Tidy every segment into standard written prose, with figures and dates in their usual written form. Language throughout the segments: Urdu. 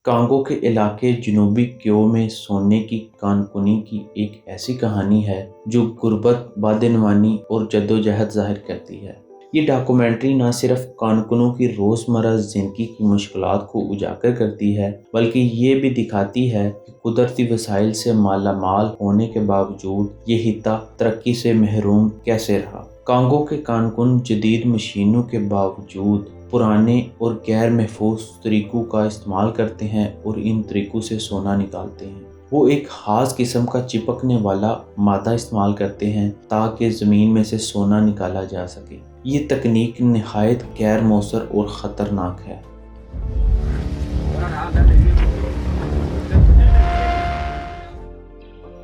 کانگو کے علاقے جنوبی کیو میں سونے کی کانکنی کی ایک ایسی کہانی ہے جو غربت، بادعنوانی اور جدوجہد ظاہر کرتی ہے۔ یہ ڈاکومنٹری نہ صرف کانکنوں کی روزمرہ زندگی کی مشکلات کو اجاگر کرتی ہے بلکہ یہ بھی دکھاتی ہے کہ قدرتی وسائل سے مالا مال ہونے کے باوجود یہ خطہ ترقی سے محروم کیسے رہا۔ کانگو کے کانکن جدید مشینوں کے باوجود پرانے اور غیر محفوظ طریقوں کا استعمال کرتے ہیں اور ان طریقوں سے سونا نکالتے ہیں۔ وہ ایک خاص قسم کا چپکنے والا مادہ استعمال کرتے ہیں تاکہ زمین میں سے سونا نکالا جا سکے۔ یہ تکنیک نہایت غیر مؤثر اور خطرناک ہے۔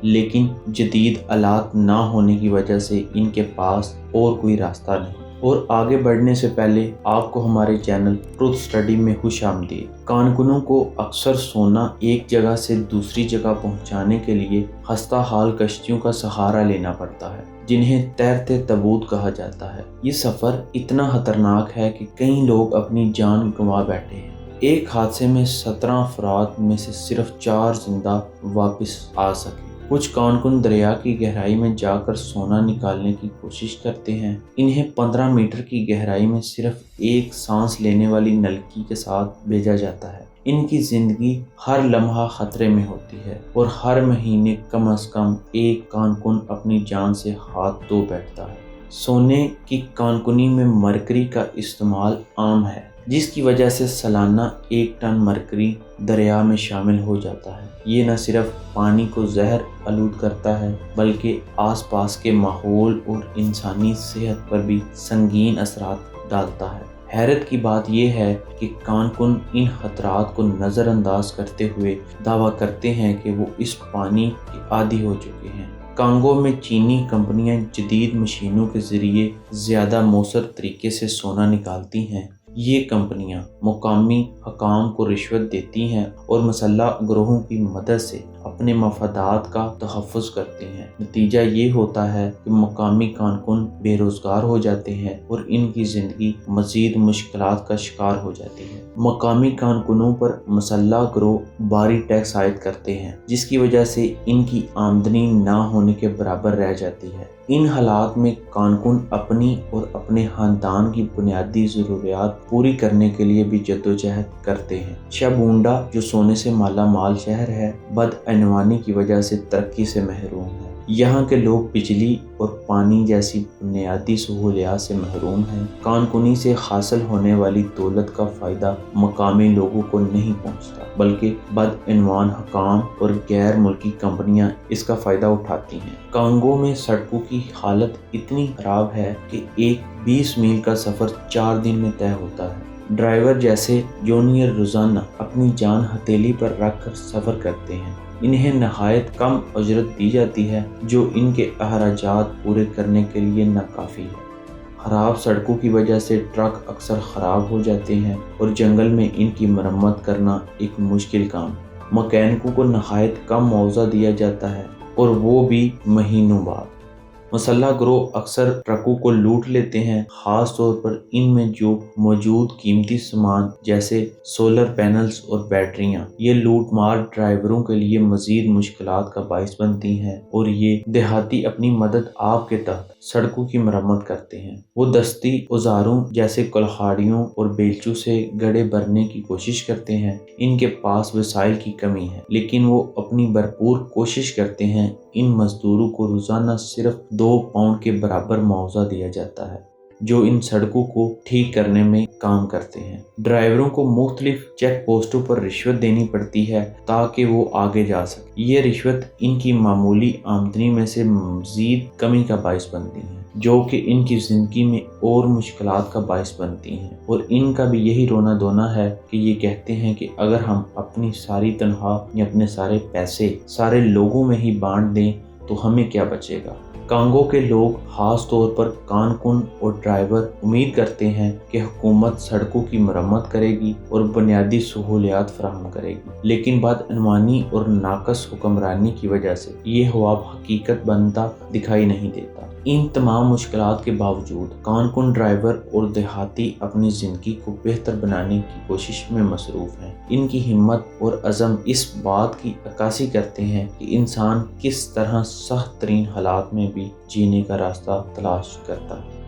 لیکن جدید آلات نہ ہونے کی وجہ سے ان کے پاس اور کوئی راستہ نہیں۔ اور آگے بڑھنے سے پہلے آپ کو ہمارے چینل ٹروتھ اسٹڈی میں خوش آمدید۔ کانکنوں کو اکثر سونا ایک جگہ سے دوسری جگہ پہنچانے کے لیے خستہ حال کشتیوں کا سہارا لینا پڑتا ہے، جنہیں تیرتے تابوت کہا جاتا ہے۔ یہ سفر اتنا خطرناک ہے کہ کئی لوگ اپنی جان گنوا بیٹھے ہیں۔ ایک حادثے میں 17 افراد میں سے صرف 4 زندہ واپس آ سکے۔ کچھ کانکن دریا کی گہرائی میں جا کر سونا نکالنے کی کوشش کرتے ہیں۔ انہیں 15 میٹر کی گہرائی میں صرف ایک سانس لینے والی نلکی کے ساتھ بھیجا جاتا ہے۔ ان کی زندگی ہر لمحہ خطرے میں ہوتی ہے اور ہر مہینے کم از کم ایک کانکن اپنی جان سے ہاتھ دھو بیٹھتا ہے۔ سونے کی کانکنی میں مرکری کا استعمال عام ہے، جس کی وجہ سے سالانہ 1 ٹن مرکری دریا میں شامل ہو جاتا ہے۔ یہ نہ صرف پانی کو زہر آلود کرتا ہے بلکہ آس پاس کے ماحول اور انسانی صحت پر بھی سنگین اثرات ڈالتا ہے۔ حیرت کی بات یہ ہے کہ کانکن ان خطرات کو نظر انداز کرتے ہوئے دعویٰ کرتے ہیں کہ وہ اس پانی کے عادی ہو چکے ہیں۔ کانگو میں چینی کمپنیاں جدید مشینوں کے ذریعے زیادہ مؤثر طریقے سے سونا نکالتی ہیں۔ یہ کمپنیاں مقامی حکام کو رشوت دیتی ہیں اور مسلح گروہوں کی مدد سے اپنے مفادات کا تحفظ کرتے ہیں۔ نتیجہ یہ ہوتا ہے کہ مقامی کانکن بے روزگار ہو جاتے ہیں اور ان کی زندگی مزید مشکلات کا شکار ہو جاتی ہے۔ مقامی کانکنوں پر مسلح گروہ بھاری ٹیکس عائد کرتے ہیں، جس کی وجہ سے ان کی آمدنی نہ ہونے کے برابر رہ جاتی ہے۔ ان حالات میں کانکن اپنی اور اپنے خاندان کی بنیادی ضروریات پوری کرنے کے لیے بھی جدوجہد کرتے ہیں۔ شابونڈا، جو سونے سے مالا مال شہر ہے، بدعنوانی کی وجہ سے ترقی سے محروم ہے۔ یہاں کے لوگ بجلی اور پانی جیسی بنیادی سہولیات سے محروم ہیں۔ کانکنی سے حاصل ہونے والی دولت کا فائدہ مقامی لوگوں کو نہیں پہنچتا بلکہ بدعنوان حکام اور غیر ملکی کمپنیاں اس کا فائدہ اٹھاتی ہیں۔ کانگو میں سڑکوں کی حالت اتنی خراب ہے کہ ایک 20 میل کا سفر 4 دن میں طے ہوتا ہے۔ ڈرائیور جیسے جونیئر روزانہ اپنی جان ہتھیلی پر رکھ کر سفر کرتے ہیں۔ انہیں نہایت کم اجرت دی جاتی ہے جو ان کے اخراجات پورے کرنے کے لیے ناکافی ہے۔ خراب سڑکوں کی وجہ سے ٹرک اکثر خراب ہو جاتے ہیں اور جنگل میں ان کی مرمت کرنا ایک مشکل کام ہے۔ مکینکوں کو نہایت کم معاوضہ دیا جاتا ہے اور وہ بھی مہینوں بعد۔ مسلح گروہ اکثر ٹرکوں کو لوٹ لیتے ہیں، خاص طور پر ان میں جو موجود قیمتی سامان جیسے سولر پینلز اور بیٹریاں۔ یہ لوٹ مار ڈرائیوروں کے لیے مزید مشکلات کا باعث بنتی ہیں اور یہ دیہاتی اپنی مدد آپ کے تحت سڑکوں کی مرمت کرتے ہیں۔ وہ دستی اوزاروں جیسے کلہاڑیوں اور بیلچوں سے گڑھے بھرنے کی کوشش کرتے ہیں۔ ان کے پاس وسائل کی کمی ہے لیکن وہ اپنی بھرپور کوشش کرتے ہیں۔ ان مزدوروں کو روزانہ صرف 2 پاؤنڈ کے برابر معاوضہ دیا جاتا ہے جو ان سڑکوں کو ٹھیک کرنے میں کام کرتے ہیں۔ ڈرائیوروں کو مختلف چیک پوسٹوں پر رشوت دینی پڑتی ہے تاکہ وہ آگے جا سکیں۔ یہ رشوت ان کی معمولی آمدنی میں سے مزید کمی کا باعث بنتی ہے، جو کہ ان کی زندگی میں اور مشکلات کا باعث بنتی ہیں۔ اور ان کا بھی یہی رونا دھونا ہے کہ یہ کہتے ہیں کہ اگر ہم اپنی ساری تنخواہ یا اپنے سارے پیسے سارے لوگوں میں ہی بانٹ دیں تو ہمیں کیا بچے گا۔ کانگو کے لوگ، خاص طور پر کانکن اور ڈرائیور، امید کرتے ہیں کہ حکومت سڑکوں کی مرمت کرے گی اور بنیادی سہولیات فراہم کرے گی، لیکن بدعنوانی اور ناقص حکمرانی کی وجہ سے یہ خواب حقیقت بنتا دکھائی نہیں دیتا۔ ان تمام مشکلات کے باوجود کارکن ڈرائیور اور دیہاتی اپنی زندگی کو بہتر بنانے کی کوشش میں مصروف ہیں۔ ان کی ہمت اور عزم اس بات کی عکاسی کرتے ہیں کہ انسان کس طرح سخت ترین حالات میں بھی جینے کا راستہ تلاش کرتا ہے۔